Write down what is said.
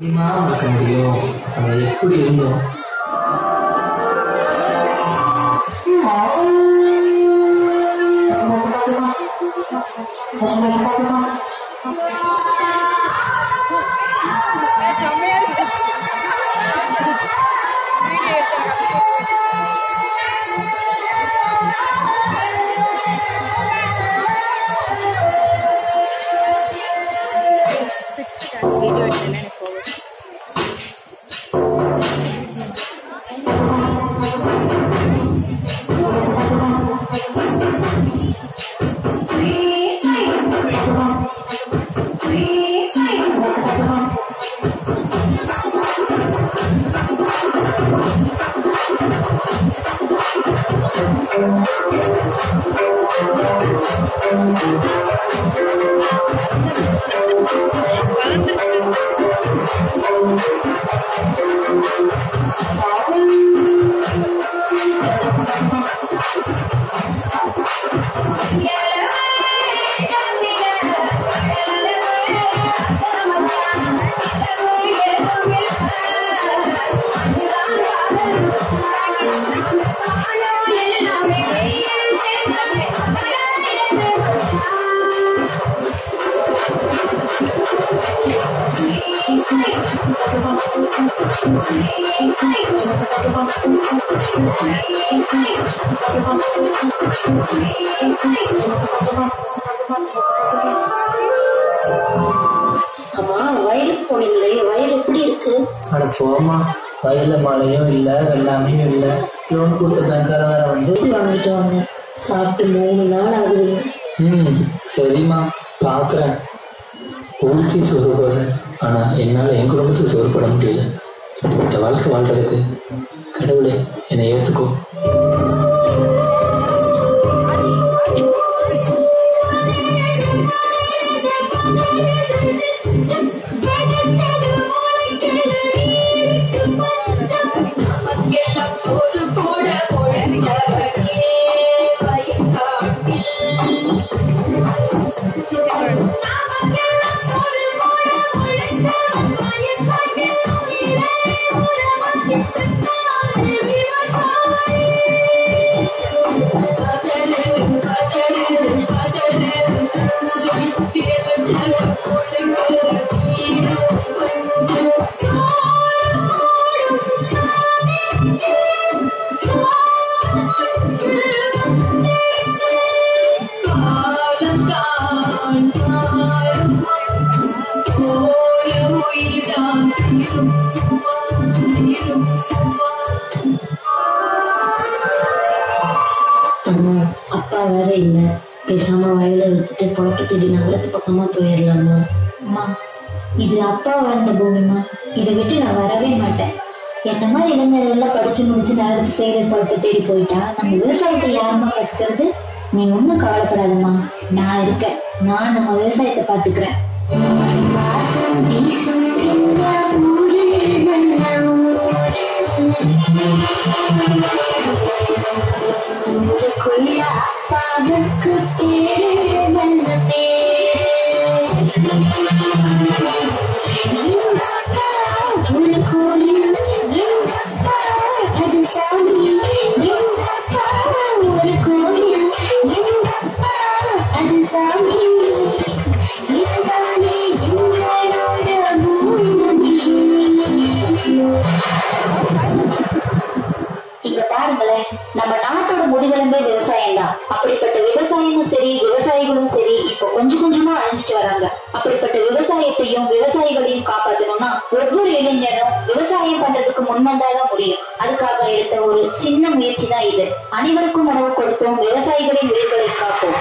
மறக்க முடியும். அது எப்படி இருந்தோம். வயல்ல மழையும் இல்ல வெள்ளாமையும் இல்ல. லோன் கொடுத்த பேங்கார வேற வந்து வாங்கிட்டு வாங்க. சாப்பிட்டு 3 நாள் ஆகுது. சரிம்மா பாக்குறேன். ஊருக்கு சோறு போடுறேன். ஆனா என்னால என் குடும்பத்துக்கு சோறு போட முடியல. இப்படிப்பட்ட வாழ்க்கை வாழ்றதுக்கு கடவுளே என்னை ஏத்துக்கோ. அப்பா வேற இல்ல. பேசாம வயலை விட்டுட்டு பொழப்ப தேடி நகரத்து பக்கமா போயிடலாமா? அம்மா, இது அப்பா வாழ்ந்த பூமிமா. இதை விட்டு நான் வரவே மாட்டேன். என்ன மாதிரி இளைஞர்கள் எல்லாம் படிச்சு முடிச்சு நகரத்து செய்கிற பொழப்ப தேடி போயிட்டா நம்ம விவசாயத்தை யாருமா கத்துக்கிறது? நீ ஒண்ணும் கவலைப்படாதம்மா, நான் இருக்கேன். நான் நம்ம விவசாயத்தை பாத்துக்கிறேன். நம்ம நாட்டோட முதுகெலும்பே விவசாயம் தான். அப்படிப்பட்ட விவசாயமும் சரி விவசாயிகளும் சரி இப்ப கொஞ்சம் கொஞ்சமா அழிஞ்சிட்டு வராங்க. அப்படிப்பட்ட விவசாயத்தையும் விவசாயிகளையும் காப்பாற்றணும்னா ஒவ்வொரு இளைஞனும் விவசாயம் பண்றதுக்கு முன்வந்தாதான் முடியும். அதுக்காக எடுத்த ஒரு சின்ன முயற்சி தான் இது. அனைவருக்கும் உணவு கொடுப்போம், விவசாயிகளின் உயிர்களை காப்போம்.